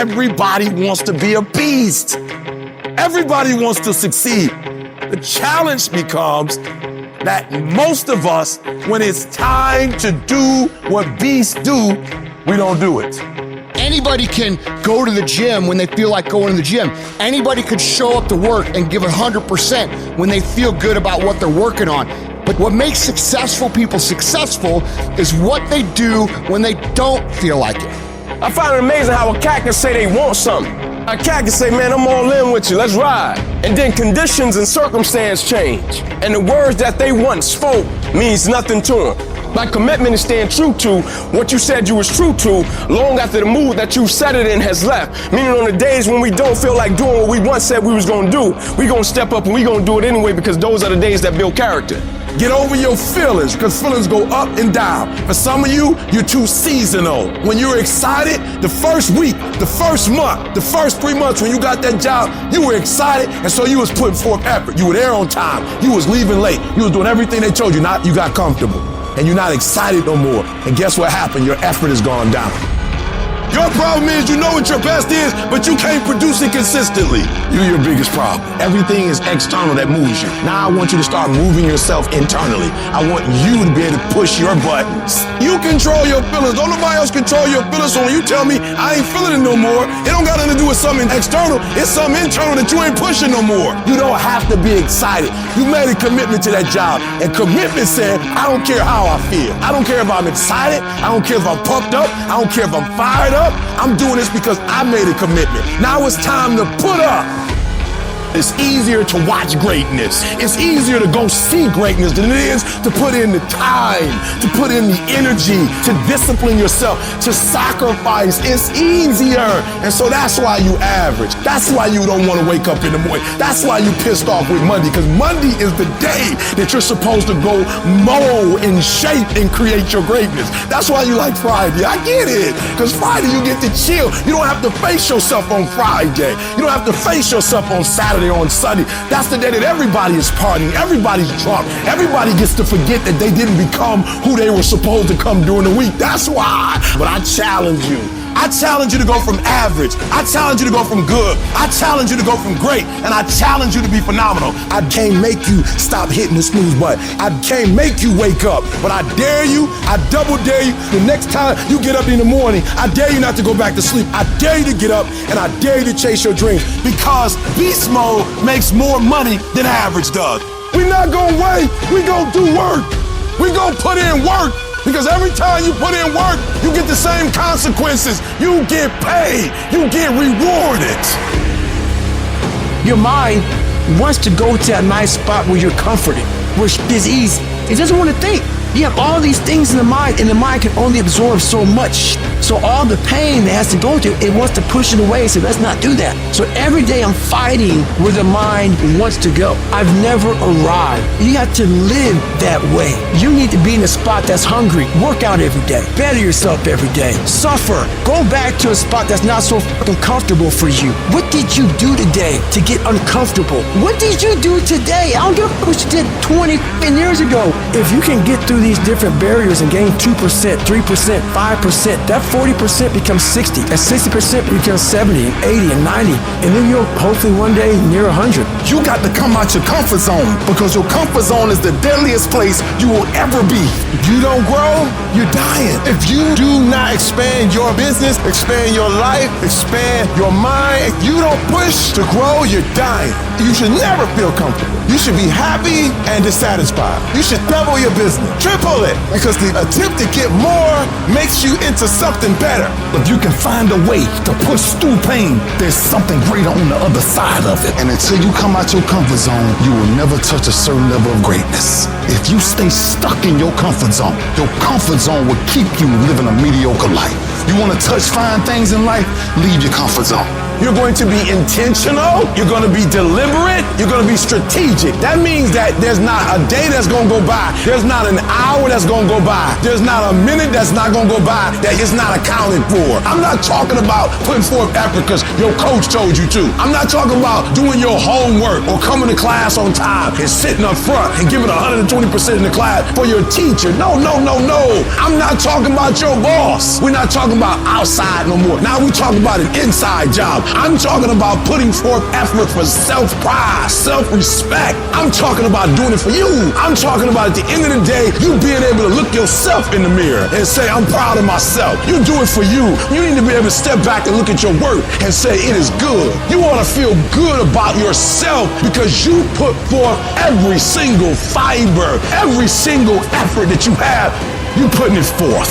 everybody wants to be a beast. Everybody wants to succeed. The challenge becomes that most of us, when it's time to do what beasts do, we don't do it. Anybody can go to the gym when they feel like going to the gym. Anybody could show up to work and give 100% when they feel good about what they're working on. But what makes successful people successful is what they do when they don't feel like it. I find it amazing how a cat can say they want something. A cat can say, man, I'm all in with you, let's ride. And then conditions and circumstance change. And the words that they once spoke means nothing to them. Like commitment is staying true to what you said you was true to long after the mood that you set it in has left. Meaning on the days when we don't feel like doing what we once said we was gonna do, we gonna step up and we gonna do it anyway because those are the days that build character. Get over your feelings, because feelings go up and down. For some of you, you're too seasonal. When you're excited, the first week, the first month, the first 3 months when you got that job, you were excited, and so you was putting forth effort. You were there on time. You was leaving late. You was doing everything they told you. Now you got comfortable, and you're not excited no more. And guess what happened? Your effort has gone down. Your problem is you know what your best is, but you can't produce it consistently. You're your biggest problem. Everything is external that moves you. Now I want you to start moving yourself internally. I want you to be able to push your buttons. You control your feelings. Don't nobody else control your feelings. So when you tell me I ain't feeling it no more, it don't got nothing to do with something external. It's something internal that you ain't pushing no more. You don't have to be excited. You made a commitment to that job, and commitment said, I don't care how I feel. I don't care if I'm excited. I don't care if I'm pumped up. I don't care if I'm fired up. I'm doing this because I made a commitment. Now it's time to put up. It's easier to watch greatness. It's easier to go see greatness than it is to put in the time, to put in the energy, to discipline yourself, to sacrifice. It's easier. And so that's why you average. That's why you don't want to wake up in the morning. That's why you pissed off with Monday, because Monday is the day that you're supposed to go mold and shape and create your greatness. That's why you like Friday. I get it. Because Friday you get to chill. You don't have to face yourself on Friday. You don't have to face yourself on Saturday, on Sunday. That's the day that everybody is partying, everybody's drunk, everybody gets to forget that they didn't become who they were supposed to come during the week. That's why. But I challenge you. I challenge you to go from average. I challenge you to go from good. I challenge you to go from great. And I challenge you to be phenomenal. I can't make you stop hitting the snooze button. I can't make you wake up. But I dare you, I double dare you, the next time you get up in the morning, I dare you not to go back to sleep. I dare you to get up, and I dare you to chase your dreams. Because beast mode makes more money than average does. We're not gonna wait. We're gonna do work. We're gonna put in work. Because every time you put in work, you get the same consequences. You get paid. You get rewarded. Your mind wants to go to a nice spot where you're comforted, where it's easy. It doesn't want to think. You have all these things in the mind, and the mind can only absorb so much. So all the pain it has to go through, it wants to push it away, so let's not do that. So every day I'm fighting where the mind wants to go. I've never arrived. You have to live that way. You need to be in a spot that's hungry. Work out every day. Better yourself every day. Suffer. Go back to a spot that's not so fucking comfortable for you. What did you do today to get uncomfortable? What did you do today? I don't give a fuck what you did 20 years ago. If you can get through these different barriers and gain 2%, 3%, 5%, that 40% becomes 60, and 60% becomes 70, and 80, and 90, and then you'll hopefully one day near 100. You got to come out your comfort zone, because your comfort zone is the deadliest place you will ever be. If you don't grow, you're dying. If you do not expand your business, expand your life, expand your mind, if you don't push to grow, you're dying. You should never feel comfortable. You should be happy and dissatisfied. You should double your business, triple it, because the attempt to get more makes you into something better. If you can find a way to push through pain, there's something greater on the other side of it. And until you come out your comfort zone, you will never touch a certain level of greatness. If you stay stuck in your comfort zone will keep you living a mediocre life. You want to touch fine things in life? Leave your comfort zone. You're going to be intentional. You're going to be deliberate. You're going to be strategic. That means that there's not a day that's going to go by. There's not an hour that's going to go by. There's not a minute that's not going to go by that is not accounted for. I'm not talking about putting forth effort because your coach told you to. I'm not talking about doing your homework or coming to class on time and sitting up front and giving 120% in the class for your teacher. No. I'm not talking about your boss. We're not talking about outside no more. Now we're talking about an inside job. I'm talking about putting forth effort for self-pride, self-respect. I'm talking about doing it for you. I'm talking about at the end of the day, you being able to look yourself in the mirror and say, I'm proud of myself. You do it for you. You need to be able to step back and look at your work and say, it is good. You want to feel good about yourself because you put forth every single fiber, every single effort that you have, you putting it forth.